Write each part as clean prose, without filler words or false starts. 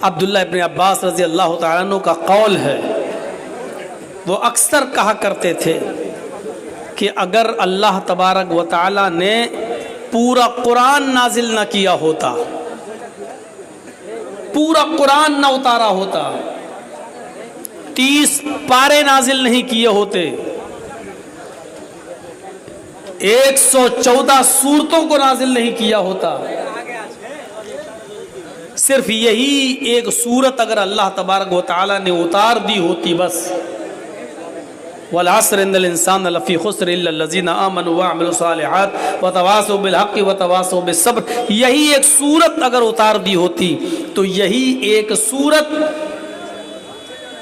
عبداللہ ابن عباس رضی اللہ تعالیٰ عنہ کا قول ہے، وہ اکثر کہا کرتے تھے کہ اگر اللہ تبارک و تعالیٰ نے پورا قرآن نازل نہ کیا ہوتا، پورا قرآن نہ اتارا ہوتا، 30 پارے نازل نہیں کیے ہوتے، 114 سورتوں کو نازل نہیں کیا ہوتا، صرف یہی ایک سورت اگر اللہ تبارک و تعالیٰ نے اتار دی ہوتی، بس والعصر ان الانسان لفی خسر الا الذین آمنوا وعملوا الصالحات وتواصوا بالحق وتواصوا بالصبر، یہی ایک سورت اگر اتار دی ہوتی تو یہی ایک سورت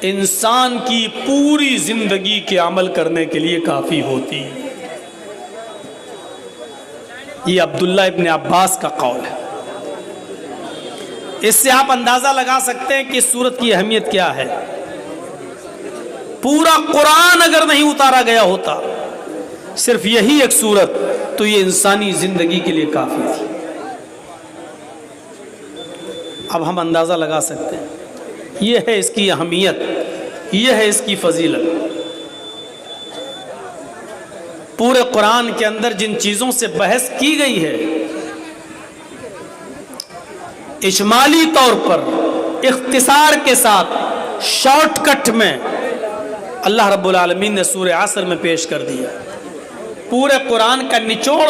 انسان کی پوری زندگی کے عمل کرنے کے لیے کافی ہوتی۔ یہ عبداللہ ابن عباس کا قول ہے۔ اس سے آپ اندازہ لگا سکتے ہیں کہ اس سورت کی اہمیت کیا ہے۔ پورا قرآن اگر نہیں اتارا گیا ہوتا، صرف یہی ایک سورت، تو یہ انسانی زندگی کے لیے کافی تھی۔ اب ہم اندازہ لگا سکتے ہیں، یہ ہے اس کی اہمیت، یہ ہے اس کی فضیلت۔ پورے قرآن کے اندر جن چیزوں سے بحث کی گئی ہے، اجمالی طور پر اختصار کے ساتھ شارٹ کٹ میں اللہ رب العالمین نے سورہ عصر میں پیش کر دیا۔ پورے قرآن کا نچوڑ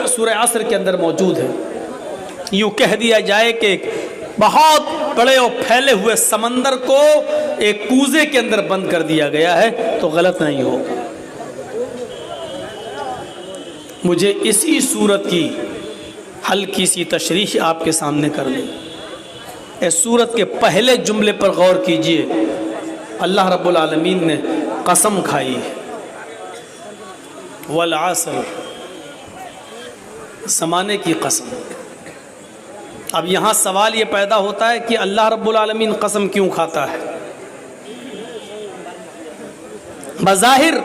سورہ عصر کے اندر موجود ہے۔ یوں کہہ دیا جائے کہ ایک بہت بڑے اور پھیلے ہوئے سمندر کو ایک کوزے کے اندر بند کر دیا گیا ہے تو غلط نہیں ہوگا۔ مجھے اسی سورت کی ہلکی سی تشریح آپ کے سامنے کر دیں۔ اس سورت کے پہلے جملے پر غور کیجئے، اللہ رب العالمین نے قسم کھائی ہے، والعصر، زمانے کی قسم۔ اب یہاں سوال یہ پیدا ہوتا ہے کہ اللہ رب العالمین قسم کیوں کھاتا ہے؟ بظاہر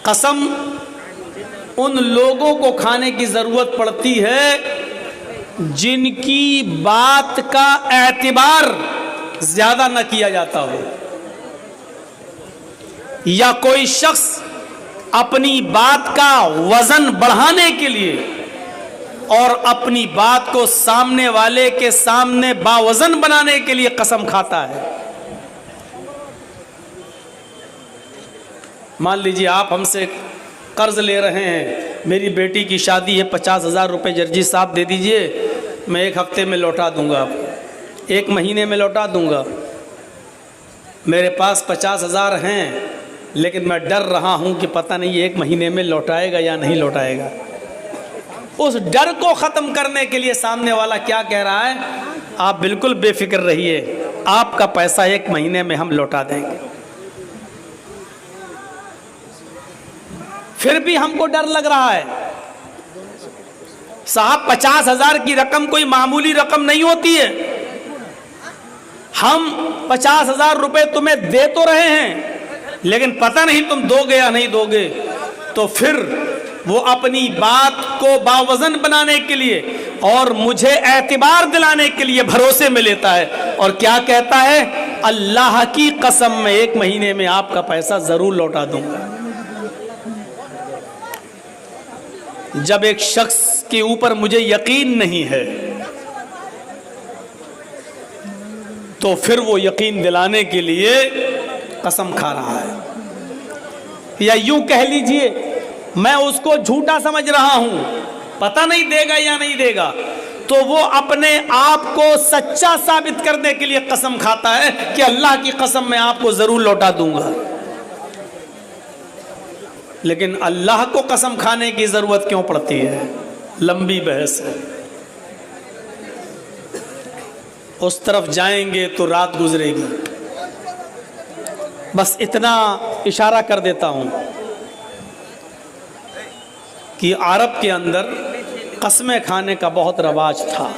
قسم ان لوگوں کو کھانے کی ضرورت پڑتی ہے جن کی بات کا اعتبار زیادہ نہ کیا جاتا ہو، یا کوئی شخص اپنی بات کا وزن بڑھانے کے لیے اور اپنی بات کو سامنے والے کے سامنے باوزن بنانے کے لیے قسم کھاتا ہے۔ مان لیجیے آپ ہم سے قرض لے رہے ہیں، میری بیٹی کی شادی ہے، 50,000 روپے جرجی صاحب دے دیجئے، میں 1 ہفتے میں لوٹا دوں گا، 1 مہینے میں لوٹا دوں گا۔ میرے پاس 50,000 ہیں، لیکن میں ڈر رہا ہوں کہ پتہ نہیں 1 مہینے میں لوٹائے گا یا نہیں لوٹائے گا۔ اس ڈر کو ختم کرنے کے لیے سامنے والا کیا کہہ رہا ہے؟ آپ بالکل بے فکر رہیے، آپ کا پیسہ 1 مہینے میں ہم لوٹا دیں گے۔ پھر بھی ہم کو ڈر لگ رہا ہے، صاحب 50,000 کی رقم کوئی معمولی رقم نہیں ہوتی ہے، ہم 50,000 روپے تمہیں دے تو رہے ہیں، لیکن پتہ نہیں تم دو گے یا نہیں دو گے۔ تو پھر وہ اپنی بات کو باوزن بنانے کے لیے اور مجھے اعتبار دلانے کے لیے بھروسے میں لیتا ہے، اور کیا کہتا ہے؟ اللہ کی قسم میں 1 مہینے میں آپ کا پیسہ ضرور لوٹا دوں گا۔ جب ایک شخص کے اوپر مجھے یقین نہیں ہے تو پھر وہ یقین دلانے کے لیے قسم کھا رہا ہے، یا یوں کہہ لیجئے میں اس کو جھوٹا سمجھ رہا ہوں، پتہ نہیں دے گا یا نہیں دے گا، تو وہ اپنے آپ کو سچا ثابت کرنے کے لیے قسم کھاتا ہے کہ اللہ کی قسم میں آپ کو ضرور لوٹا دوں گا۔ لیکن اللہ کو قسم کھانے کی ضرورت کیوں پڑتی ہے؟ لمبی بحث ہے، اس طرف جائیں گے تو رات گزرے گی۔ بس اتنا اشارہ کر دیتا ہوں کہ عرب کے اندر قسمیں کھانے کا بہت رواج تھا۔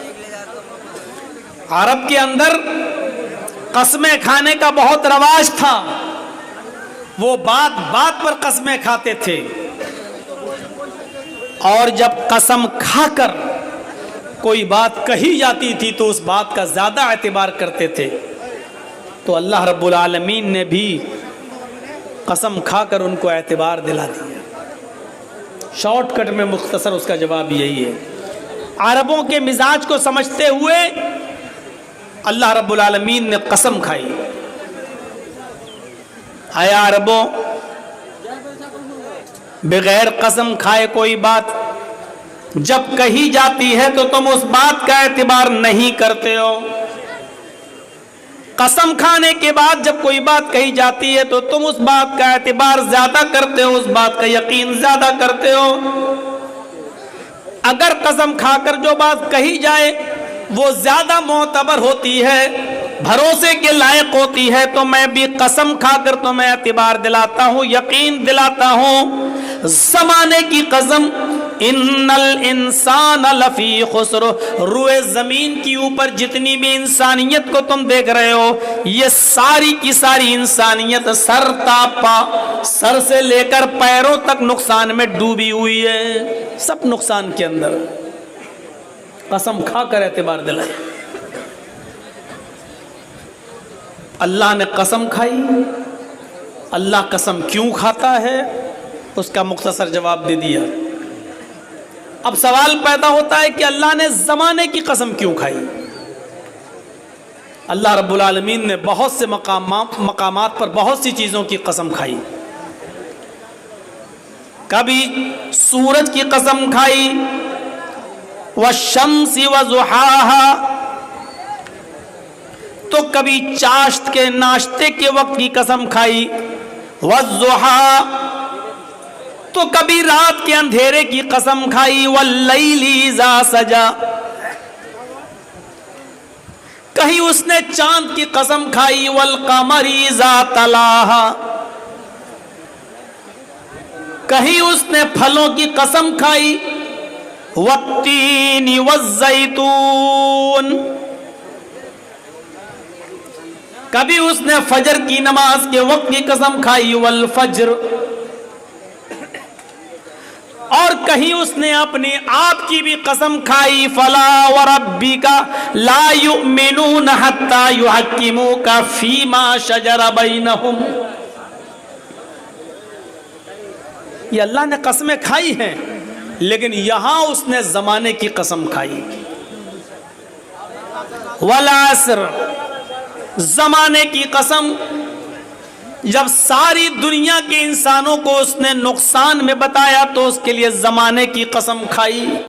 عرب کے اندر قسمیں کھانے کا بہت رواج تھا، وہ بات بات پر قسمیں کھاتے تھے، اور جب قسم کھا کر کوئی بات کہی جاتی تھی تو اس بات کا زیادہ اعتبار کرتے تھے، تو اللہ رب العالمین نے بھی قسم کھا کر ان کو اعتبار دلا دیا۔ شارٹ کٹ میں مختصر اس کا جواب یہی ہے۔ عربوں کے مزاج کو سمجھتے ہوئے اللہ رب العالمین نے قسم کھائی۔ اے عربوں، بغیر قسم کھائے کوئی بات جب کہی جاتی ہے تو تم اس بات کا اعتبار نہیں کرتے ہو، قسم کھانے کے بعد جب کوئی بات کہی جاتی ہے تو تم اس بات کا اعتبار زیادہ کرتے ہو، اس بات کا یقین زیادہ کرتے ہو۔ اگر قسم کھا کر جو بات کہی جائے وہ زیادہ معتبر ہوتی ہے، بھروسے کے لائق ہوتی ہے، تو میں بھی قسم کھا کر تمہیں اعتبار دلاتا ہوں، یقین دلاتا ہوں۔ زمانے کی قسم، ان الانسان لفی خسر، روئے زمین کی اوپر جتنی بھی انسانیت کو تم دیکھ رہے ہو، یہ ساری کی ساری انسانیت سر تا پا، سر سے لے کر پیروں تک نقصان میں ڈوبی ہوئی ہے، سب نقصان کے اندر۔ قسم کھا کر اعتبار دلائے۔ اللہ نے قسم کھائی۔ اللہ قسم کیوں کھاتا ہے اس کا مختصر جواب دے دیا۔ اب سوال پیدا ہوتا ہے کہ اللہ نے زمانے کی قسم کیوں کھائی؟ اللہ رب العالمین نے بہت سے مقامات پر بہت سی چیزوں کی قسم کھائی۔ کبھی سورج کی قسم کھائی، والشمس وضحاها، تو کبھی چاشت کے ناشتے کے وقت کی قسم کھائی، والضحى، تو کبھی رات کے اندھیرے کی قسم کھائی، واللیل اذا سجا، کہیں اس نے چاند کی قسم کھائی، والقمر اذا تلاها، کہیں اس نے پھلوں کی قسم کھائی، والتین والزیتون، کبھی اس نے فجر کی نماز کے وقت کی قسم کھائی، والفجر، اور کہیں اس نے اپنے آپ کی بھی قسم کھائی، فلا وربک لا یؤمنون حتی یحکموک فیما شجر بینہم۔ یہ اللہ نے قسمیں کھائی ہیں، لیکن یہاں اس نے زمانے کی قسم کھائی۔ والعصر، زمانے کی قسم، جب ساری دنیا کے انسانوں کو اس نے نقصان میں بتایا تو اس کے لیے زمانے کی قسم کھائی۔